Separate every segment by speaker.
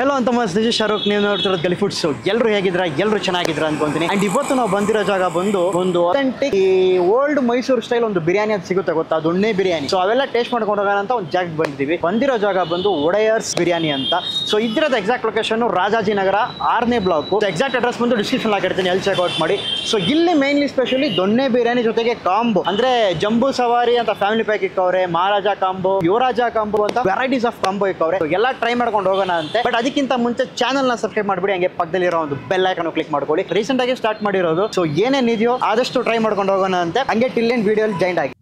Speaker 1: Hello ಅಂತ this is Shahrukh, ನೀವು ನೋಡ್ತಿರೋದು ಗಲಿ foods. ಎಲ್ಲರೂ ಹೇಗಿದ್ರ, ಎಲ್ಲರೂ ಚೆನ್ನಾಗಿದ್ರ ಅನ್ಕೊಂತೀನಿ. ಅಂಡ್ ಇವತ್ತು ನಾವು ಬಂದಿರೋ ಜಾಗ ಬಂದು ಒಂದು ಅಥೆಂಟಿಕ್ ಓಲ್ಡ್ ಮೈಸೂರು ಸ್ಟೈಲ್ ಒಂದು ಬಿರಿಯಾನಿ ಅಂತ ಸಿಗುತ್ತೆ ಗೊತ್ತಾ, ದೊಣ್ಣೆ ಬಿರಿಯಾನಿ. ಸೊ ಅವೆಲ್ಲ ಟೇಸ್ಟ್ ಮಾಡ್ಕೊಂಡು ಹೋಗೋಣ ಅಂತ ಒಂದು ಜಾಗಕ್ಕೆ ಬಂದಿದ್ದೀವಿ. ಬಂದಿರೋ ಜಾಗ ಬಂದು ಒಡೆಯರ್ಸ್ ಬಿರಿಯಾನಿ ಅಂತ. ಸೊ ಇದ್ರದ ಎಕ್ಸಾಕ್ಟ್ ಲೊಕೇಶನ್ ರಾಜಾಜಿನಗರ 6ನೇ ಬ್ಲಾಕ್. ಎಕ್ಸಾಕ್ಟ್ ಅಡ್ರೆಸ್ ಬಂದು ಡಿಸ್ಕ್ರಿಪ್ಷನ್ ಹಾಕಿರ್ತೀನಿ, ಎಲ್ಲಿ ಚೆಕ್ಔಟ್ ಮಾಡಿ. ಸೊ ಇಲ್ಲಿ ಮೇನ್ಲಿ ಸ್ಪೆಷಲಿ ದೊಣ್ಣೆ ಬಿರಿಯಾನಿ ಜೊತೆಗೆ ಕಾಂಬೋ ಅಂದ್ರೆ ಜಂಬೂ ಸವಾರಿ ಅಂತ ಫ್ಯಾಮಿಲಿ ಪ್ಯಾಕ್ ಇಕ್ಕವ್ರೆ, ಮಹಾರಾಜ ಕಾಂಬೋ, ಯುವರಾಜ ಕಾಂಬೋ ಅಂತ ವೆರೈಟೀಸ್ ಆಫ್ ಕಾಂಬೋ ಇಕ್ಕವ್ರೆ. ಎಲ್ಲ ಟ್ರೈ ಮಾಡ್ಕೊಂಡು ಹೋಗೋಣ ಅಂತೆ. ಬಟ್ ಅದಕ್ಕಿಂತ ಮುಂಚೆ ಚಾನಲ್ ನ ಸಬ್ಸ್ಕ್ರೈಬ್ ಮಾಡ್ಬಿಡಿ, ಹಂಗೆ ಪಕ್ಕದಲ್ಲಿರೋ ಒಂದು ಬೆಲ್ ಐಕಾನ್ ಕ್ಲಿಕ್ ಮಾಡ್ಕೊಳ್ಳಿ. ರೀಸೆಂಟ್ ಆಗಿ ಸ್ಟಾರ್ಟ್ ಮಾಡಿರೋದು, ಸೊ ಏನೇನಿದೆಯೋ ಆದಷ್ಟು ಟ್ರೈ ಮಾಡ್ಕೊಂಡು ಹೋಗೋಣ ಅಂತೆ. ಹಂಗೆ ಟಿಲ್ ಎಂಡ್ ವಿಡಿಯೋ ಜಾಯಿಂಟ್ ಆಗಿ.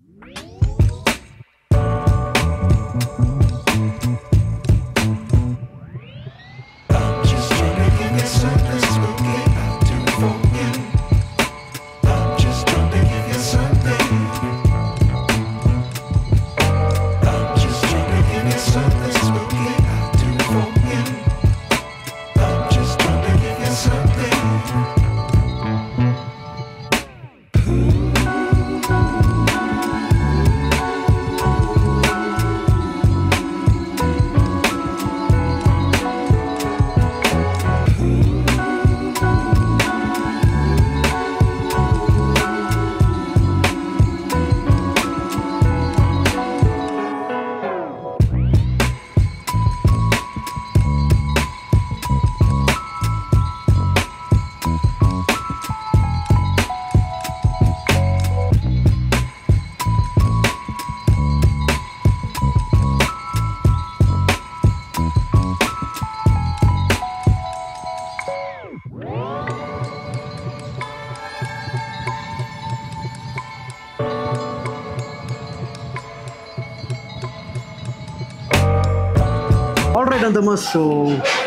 Speaker 1: ಆಲ್ರೈಟ್ ಅಂತ ಮಸ್ಸು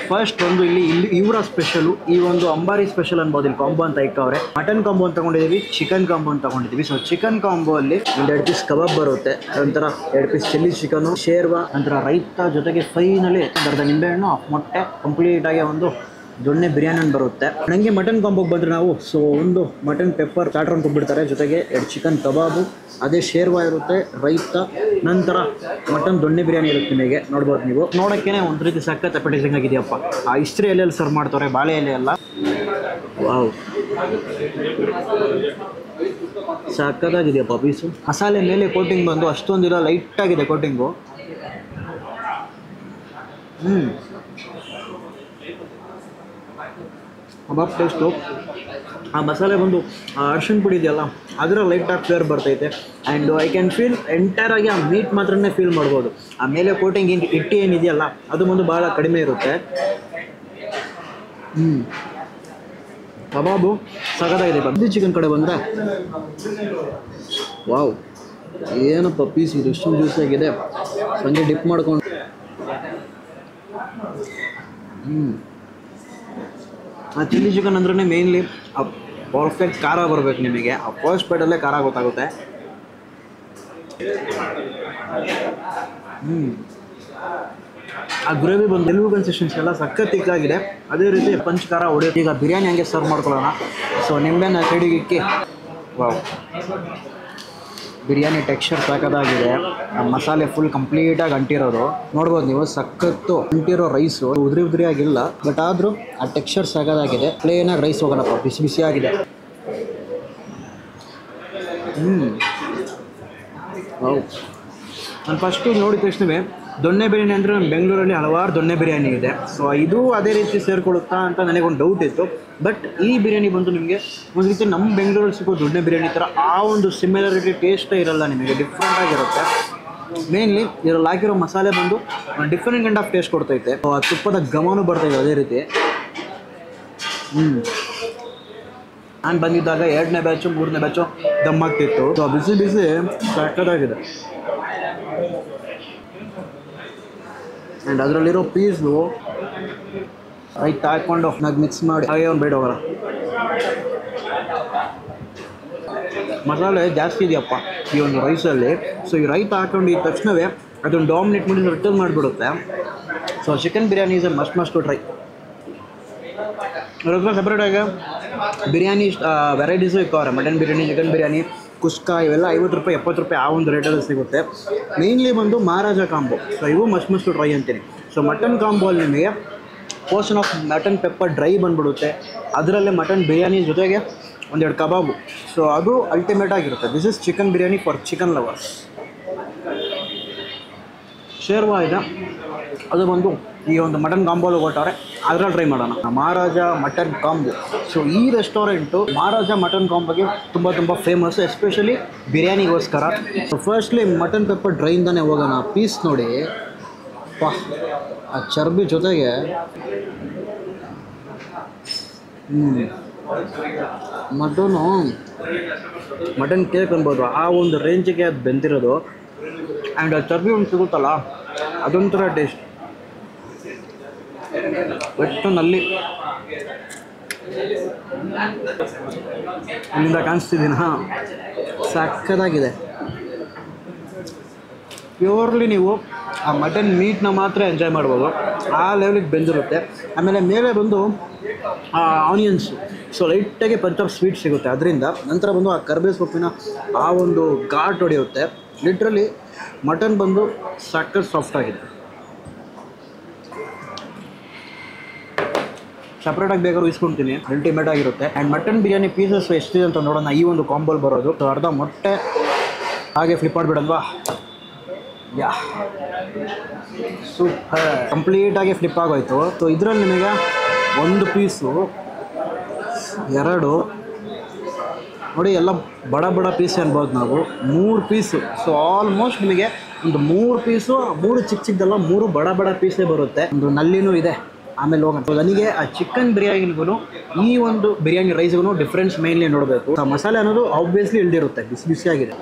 Speaker 1: ಫಸ್ಟ್ ಒಂದು ಇಲ್ಲಿ ಇವರ ಸ್ಪೆಷಲು, ಈ ಒಂದು ಅಂಬಾರಿ ಸ್ಪೆಷಲ್ ಅನ್ಬೋದು. ಇಲ್ಲಿ ಕಾಂಬೋ ಅಂತ ಇಕ್ಕವ್ರೆ. ಮಟನ್ ಕಾಂಬೋ ಅಂತ ತಗೊಂಡಿದ್ದೀವಿ, ಚಿಕನ್ ಕಾಂಬೋ ಅಂತ ತಗೊಂಡಿದ್ದೀವಿ. ಸೊ ಚಿಕನ್ ಕಾಂಬೋ ಅಲ್ಲಿ ಒಂದು 2 ಪೀಸ್ ಕಬಾಬ್ ಬರುತ್ತೆ, ಒಂಥರ 2 ಪೀಸ್ ಚಿಲ್ಲಿ ಚಿಕನು, ಶೇರ್ವಾ, ನಂತರ ರೈತ ಜೊತೆಗೆ ಫೈನಲಿ ಅರ್ಧ ನಿಂಬೆಹಣ್ಣು, ಮೊಟ್ಟೆ, ಕಂಪ್ಲೀಟ್ ಆಗಿ ಒಂದು ದೊಣ್ಣೆ ಬಿರಿಯಾನಿ ಬರುತ್ತೆ. ನನಗೆ ಮಟನ್ ಕಾಂಬೋಗೆ ಬಂದರೆ ನಾವು ಸೊ ಒಂದು ಮಟನ್ ಪೆಪ್ಪರ್ ಸ್ಟಾರ್ಟರ್ ಅಂತ ಕೊಟ್ಬಿಡ್ತಾರೆ, ಜೊತೆಗೆ 2 ಚಿಕನ್ ಕಬಾಬು, ಅದೇ ಶೇರ್ವಾ ಇರುತ್ತೆ, ರೈತ, ನಂತರ ಮಟನ್ ದೊಣ್ಣೆ ಬಿರಿಯಾನಿ ಇರುತ್ತೆ. ನಿಮಗೆ ನೋಡ್ಬೋದು, ನೀವು ನೋಡೋಕ್ಕೇ ಒಂದು ರೀತಿ ಸಖತ್ ಅಪೆಟೈಸಿಂಗ್ ಆಗಿದೆಯಪ್ಪ. ಆ ಇಸ್ತ್ರಿ ಎಲೆಯಲ್ಲಿ ಸರ್ವ್ ಮಾಡ್ತಾರೆ, ಬಾಳೆ ಎಲೆ ಎಲ್ಲ. ವಾವ್, ಸಖತ್ತಾಗಿದೆಯಪ್ಪ ಪೀಸು. ಮಸಾಲೆ ಮೇಲೆ ಕೋಟಿಂಗ್ ಬಂದು ಅಷ್ಟೊಂದಿಲ್ಲ, ಲೈಟಾಗಿದೆ ಕೋಟಿಂಗು. ಕಬಾಬ್ ಟೇಸ್ಟು, ಆ ಮಸಾಲೆ ಬಂದು ಅರ್ಶಿಣ ಪುಡಿ ಇದೆಯಲ್ಲ ಅದರ ಲೈಟಾಗಿ ಫ್ಲೇವರ್ ಬರ್ತೈತೆ. And I can feel entire ಆಗಿ ಆ ಮೀಟ್ ಮಾತ್ರನೇ ಫೀಲ್ ಮಾಡ್ಬೋದು. ಆ ಮೇಲೆ ಕೋಟಿಂಗ್ ಹಿಟ್ಟು ಏನಿದೆಯಲ್ಲ ಅದು ಬಂದು ಭಾಳ ಕಡಿಮೆ ಇರುತ್ತೆ. ಕಬಾಬು ಸಖತ್ತಾಗಿದೆ. ಬದ್ದಿ ಚಿಕನ್ ಕಡೆ ಬಂದರೆ ವಾವ್, ಏನಪ್ಪ ಪೀಸ್ ಇದು, ಇಷ್ಟೊಂದು ಜ್ಯೂಸ್ ಆಗಿದೆ. ಸಂಜೆ ಡಿಪ್ ಮಾಡ್ಕೊಂಡು ಆ ಚಿಲ್ಲಿ ಚಿಕನ್ ಅಂದ್ರೆ ಮೇನ್ಲಿ ಆ ಪರ್ಫೆಕ್ಟ್ ಖಾರ ಬರಬೇಕು ನಿಮಗೆ. ಆ ಫಸ್ಟ್ ಬೈಟಲ್ಲೇ ಖಾರ ಗೊತ್ತಾಗುತ್ತೆ. ಆ ಗ್ರೇವಿ ಬಂದು ಎಲ್ವು ಕನ್ಸಿಸ್ಟೆನ್ಸಿ ಎಲ್ಲ ಸಖತ್ ತಿಕ್ಕಾಗಿದೆ. ಅದೇ ರೀತಿ ಪಂಚ್ ಖಾರ ಹೊಡೆಯೋದು. ಈಗ ಬಿರಿಯಾನಿ ಹಂಗೆ ಸರ್ವ್ ಮಾಡ್ಕೊಳ್ಳೋಣ. ಸೊ ನಿಂಬೆನ ಸೈಡಿಗೆ ಇಕ್ಕಿ, ವಾವ್, ಬಿರಿಯಾನಿ ಟೆಕ್ಸ್ಚರ್ ಸಾಕದಾಗಿದೆ. ಮಸಾಲೆ ಫುಲ್ ಕಂಪ್ಲೀಟಾಗಿ ಅಂಟಿರೋದು ನೋಡ್ಬೋದು ನೀವು. ಸಖತ್ತು ಅಂಟಿರೋ ರೈಸು ಉದ್ರಿ ಉದ್ರಿಯಾಗಿಲ್ಲ, ಬಟ್ ಆದರೂ ಆ ಟೆಕ್ಸ್ಚರ್ ಸಾಕದಾಗಿದೆ. ಪ್ಲೇನಾಗಿ ರೈಸ್ ಹೋಗೋಣಪ್ಪ, ಬಿಸಿ ಬಿಸಿಯಾಗಿದೆ. ವಾವ್, ನಾನು ಫಸ್ಟು ನೋಡಿದ ತಕ್ಷಣವೇ ದೊಣ್ಣೆ ಬಿರಿಯಾನಿ ಅಂದರೆ ನಮ್ಮ ಬೆಂಗಳೂರಲ್ಲಿ ಹಲವಾರು ದೊಣ್ಣೆ ಬಿರಿಯಾನಿ ಇದೆ. ಸೊ ಇದು ಅದೇ ರೀತಿ ಸೇರಿಕೊಳ್ಳುತ್ತಾ ಅಂತ ನನಗೊಂದು ಡೌಟ್ ಇತ್ತು. ಬಟ್ ಈ ಬಿರಿಯಾನಿ ಬಂದು ನಿಮಗೆ ಒಂದು ರೀತಿ ನಮ್ಮ ಬೆಂಗಳೂರಲ್ಲಿ ಸಿಗೋ ದೊಣ್ಣೆ ಬಿರಿಯಾನಿ ಥರ ಆ ಒಂದು ಸಿಮಿಲಾರಿಟಿ ಟೇಸ್ಟೇ ಇರಲ್ಲ ನಿಮಗೆ, ಡಿಫ್ರೆಂಟಾಗಿರುತ್ತೆ. ಮೇನ್ಲಿ ಇದರಲ್ಲಿ ಹಾಕಿರೋ ಮಸಾಲೆ ಬಂದು ಡಿಫ್ರೆಂಟ್ ಕೈಂಡ್ ಆಫ್ ಟೇಸ್ಟ್ ಕೊಡ್ತೈತೆ. ಆ ತುಪ್ಪದ ಘಮನೂ ಬರ್ತೈತೆ ಅದೇ ರೀತಿ. ನಾನು ಬಂದಿದ್ದಾಗ 2ನೇ ಬ್ಯಾಚು 3ನೇ ಬ್ಯಾಚು ದಮ್ ಆಗ್ತಿತ್ತು. ಸೊ ಬಿಸಿ ಬಿಸಿ ಸಕ್ಕತ್ತಾಗಿದೆ. ಆ್ಯಂಡ್ ಅದರಲ್ಲಿರೋ ಪೀಸು ರೈತ ಹಾಕ್ಕೊಂಡು ನಾಗ ಮಿಕ್ಸ್ ಮಾಡಿ ಹಾಗೆ ಒಂದು ಬೇಡ ಹೋಗೋಣ. ಮಸಾಲೆ ಜಾಸ್ತಿ ಇದೆಯಪ್ಪ ಈ ಒಂದು ರೈಸಲ್ಲಿ. ಸೊ ಈ ರೈತ ಹಾಕೊಂಡು ಈ ತಕ್ಷಣವೇ ಅದನ್ನು ಡಾಮಿನೇಟ್ ಮಾಡಿ ರಿಟರ್ನ್ ಮಾಡಿಬಿಡುತ್ತೆ. So chicken biryani is a must to try. ಸಪ್ರೇಟಾಗಿ ಬಿರಿಯಾನಿ ವೆರೈಟೀಸು ಇಕ್ಕವ್ರೆ. ಮಟನ್ ಬಿರಿಯಾನಿ, ಚಿಕನ್ ಬಿರಿಯಾನಿ, ಕುಸ್ಕಾ ಇವೆಲ್ಲ 50 ರೂಪಾಯಿ 70 ರೂಪಾಯಿ ಆ ಒಂದು ರೇಟಲ್ಲಿ ಸಿಗುತ್ತೆ. ಮೇನ್ಲಿ ಬಂದು ಮಹಾರಾಜ ಕಾಂಬೋ. ಸೊ ಇವು ಮಸ್ಟ್ ಟು ಟ್ರೈ ಅಂತೀನಿ. ಸೊ ಮಟನ್ ಕಾಂಬೋ ಅಲ್ಲಿ ನಿಮಗೆ portion of mutton pepper dry ಬಂದ್ಬಿಡುತ್ತೆ, ಅದರಲ್ಲೇ ಮಟನ್ ಬಿರಿಯಾನಿ ಜೊತೆಗೆ ಒಂದೆರಡು ಕಬಾಬು. ಸೊ ಅದು ಅಲ್ಟಿಮೇಟ್ ಆಗಿರುತ್ತೆ. This is chicken biryani for chicken lovers. Sherva ಇದೆ, ಅದು ಬಂದು ಈ ಒಂದು ಮಟನ್ ಕಾಂಬೋಲು ಕೊಟ್ಟವ್ರೆ, ಅದರಲ್ಲಿ ಟ್ರೈ ಮಾಡೋಣ. Maharaja mutton combo. ಸೊ ಈ ರೆಸ್ಟೋರೆಂಟು ಮಹಾರಾಜ ಮಟನ್ ಕಾಂಬೋಗೆ ತುಂಬ ಫೇಮಸ್, ಎಸ್ಪೆಷಲಿ ಬಿರಿಯಾನಿಗೋಸ್ಕರ. ಸೊ ಫಸ್ಟ್ಲಿ ಮಟನ್ ಪೆಪ್ಪರ್ ಡ್ರೈಯಿಂದನೇ ಹೋಗೋಣ. ಪೀಸ್ ನೋಡಿ, ಆ ಚರ್ಬಿ ಜೊತೆಗೆ ಮಟನ್ ಕೇಕ್ ಅನ್ಬೋದು, ಆ ಒಂದು ರೇಂಜಿಗೆ ಅದು ಬೆಂದಿರೋದು. ಆ್ಯಂಡ್ ಆ ಚರ್ಬಿ ಒಂದು ಸಿಗುತ್ತಲ್ಲ, ಅದೊಂಥರ ಟೇಸ್ಟ್. ಒಟ್ಟಿನಲ್ಲಿ ಇಲ್ಲಿಂದ ಕಾಣಿಸ್ತಿದ್ದೀನ, ಸಕ್ಕತ್ತಾಗಿದೆ. ಪ್ಯೂರ್ಲಿ ನೀವು ಆ ಮಟನ್ ಮೀಟ್ನ ಮಾತ್ರ ಎಂಜಾಯ್ ಮಾಡ್ಬೋದು, ಆ ಲೆವೆಲಿಗೆ ಬೆಂದಿರುತ್ತೆ. ಆಮೇಲೆ ಮೇಲೆ ಬಂದು ಆನಿಯನ್ಸು, ಸೊ ಲೈಟಾಗಿ ಪಂಚ್ ಆಫ್ ಸ್ವೀಟ್ ಸಿಗುತ್ತೆ ಅದರಿಂದ. ನಂತರ ಬಂದು ಆ ಕರ್ಬೇವು ಸೊಪ್ಪಿನ ಆ ಒಂದು ಘಾಟ್ ಹೊಡೆಯುತ್ತೆ. ಲಿಟ್ರಲಿ ಮಟನ್ ಬಂದು ಸಕ್ಕತ್ ಸಾಫ್ಟ್ ಆಗಿದೆ. ಸಪ್ರೇಟಾಗಿ ಬೇಕಾದ್ರೂ ಇಸ್ಕೊಳ್ತೀನಿ, ಅಲ್ಟಿಮೇಟ್ ಆಗಿರುತ್ತೆ. ಆ್ಯಂಡ್ ಮಟನ್ ಬಿರಿಯಾನಿ ಪೀಸಸ್ ಎಷ್ಟಿದೆ ಅಂತ ನೋಡೋಣ. ಈ ಒಂದು ಕಾಂಬೋಲ್ ಬರೋದು ಸೊ ಅರ್ಧ ಮೊಟ್ಟೆ ಹಾಗೆ ಫ್ಲಿಪ್ ಮಾಡಿಬಿಡಲ್ವಾ. ಯಾ ಸೂಪರ್, ಕಂಪ್ಲೀಟಾಗಿ ಫ್ಲಿಪ್ ಆಗೋಯ್ತು. ಸೊ ಇದರಲ್ಲಿ ನಿಮಗೆ ಒಂದು ಪೀಸು, ಎರಡು ನೋಡಿ, ಎಲ್ಲ ಬಡ ಪೀಸ್ ಅನ್ಬೋದು ನಾವು. 3 ಪೀಸು, ಸೊ ಆಲ್ಮೋಸ್ಟ್ ನಿಮಗೆ ಒಂದು 3 ಪೀಸು, 3 ಚಿಕ್ಕದಲ್ಲ, 3 ಬಡ ಪೀಸೇ ಬರುತ್ತೆ. ಒಂದು ನಲ್ಲಿನೂ ಇದೆ. ಆಮೇಲೆ ಹೋಗೋಣ. ಸೊ ನನಗೆ ಆ ಚಿಕನ್ ಬಿರಿಯಾನಿಗೂ ಈ ಒಂದು ಬಿರಿಯಾನಿ ರೈಸ್ಗೂ ಡಿಫ್ರೆನ್ಸ್ ಮೇನ್ಲಿ ನೋಡಬೇಕು. ಆ ಮಸಾಲೆ ಅನ್ನೋದು ಆಬ್ವಿಯಸ್ಲಿ ಇಳ್ದಿರುತ್ತೆ, ಬಿಸಿಯಾಗಿದೆ,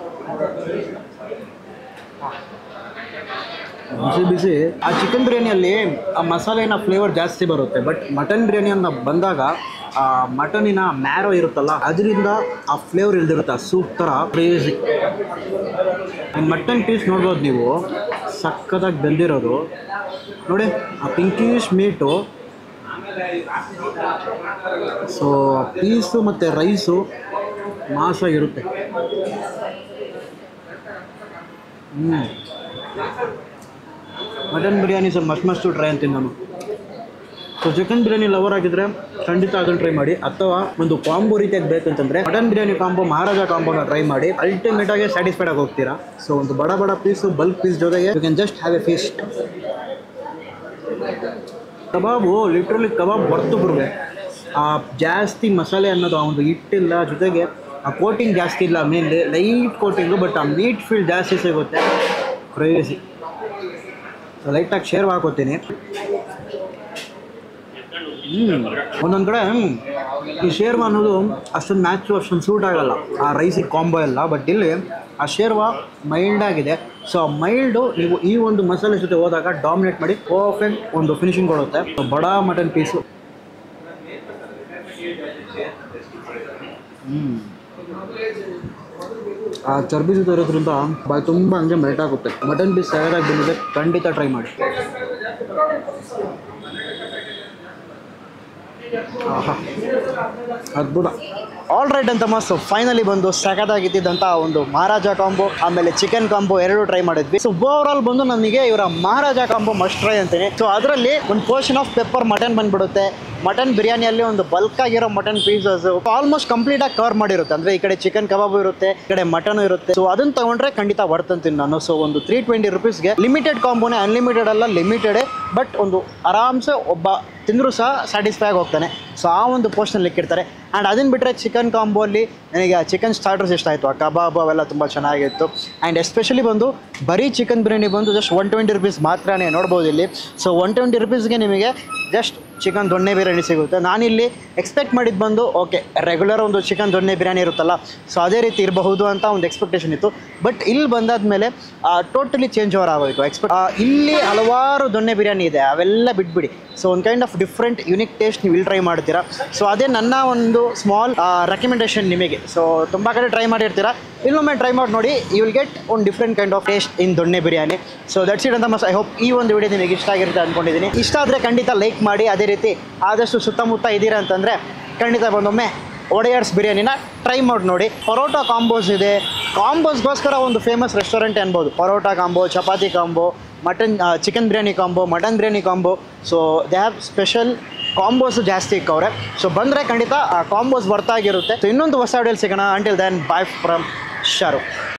Speaker 1: ಬಿಸಿ. ಆ ಚಿಕನ್ ಬಿರಿಯಾನಿಯಲ್ಲಿ ಆ ಮಸಾಲೆನ ಫ್ಲೇವರ್ ಜಾಸ್ತಿ ಬರುತ್ತೆ. ಬಟ್ ಮಟನ್ ಬಿರಿಯಾನಿ ಅಂತ ಬಂದಾಗ ಆ ಮಟನಿನ ಮ್ಯಾರೋ ಇರುತ್ತಲ್ಲ, ಅದರಿಂದ ಆ ಫ್ಲೇವರ್ ಇಳ್ದಿರುತ್ತೆ. ಆ ಸೂಪ್ ಥರ ಕ್ರೇಜಿ. ಮಟನ್ ಪೀಸ್ ನೋಡ್ಬೋದು ನೀವು, ಸಕ್ಕತ್ತಾಗಿ ಬೆಂದಿರೋದು ನೋಡಿ. ಆ ಪಿಂಕಿಶ್ ಮೀಟು, ಸೊ ಪೀಸು ಮತ್ತು ರೈಸು ಮಾಸಾಗಿರುತ್ತೆ. ಮಟನ್ ಬಿರಿಯಾನಿ ಸ್ವಲ್ಪ ಮಸ್ತು ಟ್ರೈ ಅಂತೀನಿ ನಾನು. ಸೊ ಚಿಕನ್ ಬಿರಿಯಾನಿ ಲವರ್ ಆಗಿದ್ದರೆ ಖಂಡಿತ ಅದನ್ನು ಟ್ರೈ ಮಾಡಿ. ಅಥವಾ ಒಂದು ಕಾಂಬೋ ರೀತಿಯಾಗಿ ಬೇಕಂತಂದರೆ ಮಟನ್ ಬಿರಿಯಾನಿ ಕಾಂಬೋ, ಮಹಾರಾಜ ಕಾಂಬೋನ ಟ್ರೈ ಮಾಡಿ. ಅಲ್ಟಿಮೇಟಾಗಿ ಸ್ಯಾಟಿಸ್ಫೈಡ್ ಆಗಿ ಹೋಗ್ತೀರಾ. ಸೊ ಒಂದು ಬಡ ಪೀಸು, ಬಲ್ಕ್ ಪೀಸ್ ಜೊತೆಗೆ you can just have a feast. Kebab literally kebab ಹೊರ್ತು ಬರಬೇಕು. ಆ ಜಾಸ್ತಿ ಮಸಾಲೆ ಅನ್ನೋದು ಆ ಒಂದು ಹಿಟ್ಟಿಲ್ಲ, ಜೊತೆಗೆ ಆ ಕೋಟಿಂಗ್ ಜಾಸ್ತಿ ಇಲ್ಲ, ಮೇನ್ಲಿ ಲೈಟ್ ಕೋಟಿಂಗು, ಬಟ್ ಆ ಮೀಟ್ ಫೀಲ್ ಜಾಸ್ತಿ ಸಿಗುತ್ತೆ. ಕ್ರೇಜಿ. ಲೈಟಾಗಿ ಶೇರ್ ಹಾಕೋತೀನಿ. ಒಂದೊಂದು ಕಡೆ ಈ ಶೇರ್ವಾ ಅನ್ನೋದು ಅಷ್ಟೊಂದು ಮ್ಯಾಚು, ಅಷ್ಟೊಂದು ಸೂಟ್ ಆಗಲ್ಲ ಆ ರೈಸಿಗೆ ಕಾಂಬೋ ಎಲ್ಲ. ಬಟ್ ಇಲ್ಲಿ ಆ ಶೇರ್ವಾ ಮೈಲ್ಡ್ ಆಗಿದೆ. ಸೊ ಆ ಮೈಲ್ಡು ನೀವು ಈ ಒಂದು ಮಸಾಲೆ ಜೊತೆ ಹೋದಾಗ ಡಾಮಿನೇಟ್ ಮಾಡಿ ಪರ್ಫೆಕ್ಟ್ ಒಂದು ಫಿನಿಶಿಂಗ್ ಕೊಡುತ್ತೆ. ಬಡ ಮಟನ್ ಪೀಸು ಆ ಚರ್ಬಿ ಜೊತೆ ಇರೋದ್ರಿಂದ ಬಾಯಿ ತುಂಬ ಹಂಗೆ ಮೆಲ್ಟ್ ಆಗುತ್ತೆ. ಮಟನ್ ಪೀಸ್ ಸರಿಯಾಗಿ ಬಂದಿದೆ, ಖಂಡಿತ ಟ್ರೈ ಮಾಡಿ. ಅದ್ಭುತ. ಆಲ್ ರೈಟ್ ಅಂತ ಮಸ್ತ್. ಫೈನಲಿ ಬಂದು ಸಖತ್ತಾಗಿದ್ದಂಥ ಒಂದು ಮಹಾರಾಜ ಕಾಂಬೋ ಆಮೇಲೆ ಚಿಕನ್ ಕಾಂಬೋ ಎರಡು ಟ್ರೈ ಮಾಡಿದ್ವಿ. ಸೊ ಓವರ್ ಆಲ್ ಬಂದು ನನಗೆ ಇವರ ಮಹಾರಾಜ ಕಾಂಬೋ ಮಸ್ಟ್ ಟ್ರೈ ಅಂತೀನಿ. ಸೊ ಅದರಲ್ಲಿ ಒಂದು ಪೋರ್ಷನ್ ಆಫ್ ಪೆಪ್ಪರ್ ಮಟನ್ ಬಂದ್ಬಿಡುತ್ತೆ. ಮಟನ್ ಬಿರಿಯಾನಿಯಲ್ಲಿ ಒಂದು ಬಲ್ಕ್ ಆಗಿರೋ ಮಟನ್ ಪೀಸಸ್ ಆಲ್ಮೋಸ್ಟ್ ಕಂಪ್ಲೀಟ್ ಆಗಿ ಕವರ್ ಮಾಡಿರುತ್ತೆ. ಅಂದ್ರೆ ಈ ಕಡೆ ಚಿಕನ್ ಕಬಾಬು ಇರುತ್ತೆ, ಈ ಕಡೆ ಮಟನ್ ಇರುತ್ತೆ. ಸೊ ಅದನ್ನ ತಗೊಂಡ್ರೆ ಖಂಡಿತ ವರ್ತ್ ಅಂತೀನಿ ನಾನು. ಸೊ ಒಂದು 320 rupeesಗೆ ಲಿಮಿಟೆಡ್ ಕಾಂಬೋನೇ, ಅನ್ಲಿಮಿಟೆಡ್ ಅಲ್ಲ, ಲಿಮಿಟೆಡೇ. ಬಟ್ ಒಂದು ಆರಾಮ್ಸೆ ಒಬ್ಬ ತಿಂದರೂ ಸಹ ಸ್ಯಾಟಿಸ್ಫೈ ಆಗಿ ಹೋಗ್ತಾನೆ. ಸೊ ಆ ಒಂದು ಪೋರ್ಷನಲ್ಲಿ ಇಕ್ಕಿರ್ತಾರೆ. ಆ್ಯಂಡ್ ಅದನ್ನು ಬಿಟ್ಟರೆ ಚಿಕನ್ ಕಾಂಬೋ ಅಲ್ಲಿ ನನಗೆ ಚಿಕನ್ ಸ್ಟಾರ್ಟರ್ಸ್ ಇಷ್ಟ ಆಯಿತು. ಆ ಕಬಾಬ್ ಅವೆಲ್ಲ ತುಂಬ ಚೆನ್ನಾಗಿತ್ತು. ಆ್ಯಂಡ್ ಎಸ್ಪೆಷಲಿ ಬಂದು ಬರೀ ಚಿಕನ್ ಬಿರಿಯಾನಿ ಬಂದು ಜಸ್ಟ್ 120 rupees ಮಾತ್ರನೇ ನೋಡ್ಬೋದು ಇಲ್ಲಿ. ಸೊ 120 rupeesಗೆ ನಿಮಗೆ ಜಸ್ಟ್ ಚಿಕನ್ ದೊಣ್ಣೆ ಬಿರಿಯಾನಿ ಸಿಗುತ್ತೆ. ನಾನಿಲ್ಲಿ ಎಕ್ಸ್ಪೆಕ್ಟ್ ಮಾಡಿದ್ದು ಬಂದು ಓಕೆ ರೆಗ್ಯುಲರ್ ಒಂದು ಚಿಕನ್ ದೊಣ್ಣೆ ಬಿರಿಯಾನಿ ಇರುತ್ತಲ್ಲ, ಸೊ ಅದೇ ರೀತಿ ಇರಬಹುದು ಅಂತ ಒಂದು ಎಕ್ಸ್ಪೆಕ್ಟೇಷನ್ ಇತ್ತು. ಬಟ್ ಇಲ್ಲಿ ಬಂದಾದ್ಮೇಲೆ ಟೋಟಲಿ ಚೇಂಜ್ ಓವರ್ ಆಗೋಯಿತು. ಇಲ್ಲಿ ಹಲವಾರು ದೊಣ್ಣೆ ಬಿರಿಯಾನಿ ಇದೆ, ಅವೆಲ್ಲ ಬಿಟ್ಬಿಡಿ. ಸೊ ಒಂದು kind of different unique taste ನೀವು ಇಲ್ಲಿ ಟ್ರೈ ಮಾಡ್ತೀರಾ. ಸೊ ಅದೇ ನನ್ನ ಒಂದು ಸ್ಮಾಲ್ ರೆಕಮೆಂಡೇಷನ್ ನಿಮಗೆ. ಸೊ ತುಂಬ ಕಡೆ ಟ್ರೈ ಮಾಡಿರ್ತೀರಾ, ಇಲ್ಲೊಮ್ಮೆ ಟ್ರೈ ಮಾಡಿ ನೋಡಿ. ಯು ವಿಲ್ ಗೆಟ್ ಒಂದು ಡಿಫ್ರೆಂಟ್ ಕೈಂಡ್ ಆಫ್ ಟೇಸ್ಟ್ ಇನ್ ದೊಣ್ಣೆ ಬಿರಿಯಾನಿ. ಸೊ ದಟ್ಸ್ ಇಟ್ ಅಂತ ಮಸ್. ಐ ಹೋಪ್ ಈ ಒಂದು ವಿಡಿಯೋ ನಿಮಗೆ ಇಷ್ಟ ಆಗಿರುತ್ತೆ ಅಂದ್ಕೊಂಡಿದ್ದೀನಿ. ಇಷ್ಟ ಆದರೆ ಖಂಡಿತ ಲೈಕ್ ಮಾಡಿ. ಅದೇ ರೀತಿ ಆದಷ್ಟು ಸುತ್ತಮುತ್ತ ಇದ್ದೀರಾ ಅಂತಂದರೆ ಖಂಡಿತ ಬಂದೊಮ್ಮೆ ಒಡೆಯರ್ಸ್ ಬಿರಿಯಾನಿನ ಟ್ರೈ ಮಾಡಿ ನೋಡಿ. ಪರೋಟ ಕಾಂಬೋಸ್ ಇದೆ. ಕಾಂಬೋಸ್ಗೋಸ್ಕರ ಒಂದು ಫೇಮಸ್ ರೆಸ್ಟೋರೆಂಟ್ ಅನ್ಬೋದು. Parotta combo, chapati combo, mutton chicken biryani combo, mutton biryani combo. So they have special combos ಜಾಸ್ತಿ ಇಕ್ಕವ್ರೆ. ಸೊ ಬಂದರೆ ಖಂಡಿತ ಆ ಕಾಂಬೋಸ್ ಬರ್ತಾಗಿರುತ್ತೆ. ಸೊ ಇನ್ನೊಂದು ಹೊಸ ವಿಡಿಯೋಲಿ ಸಿಗೋಣ. Until then bye from Shahrukh.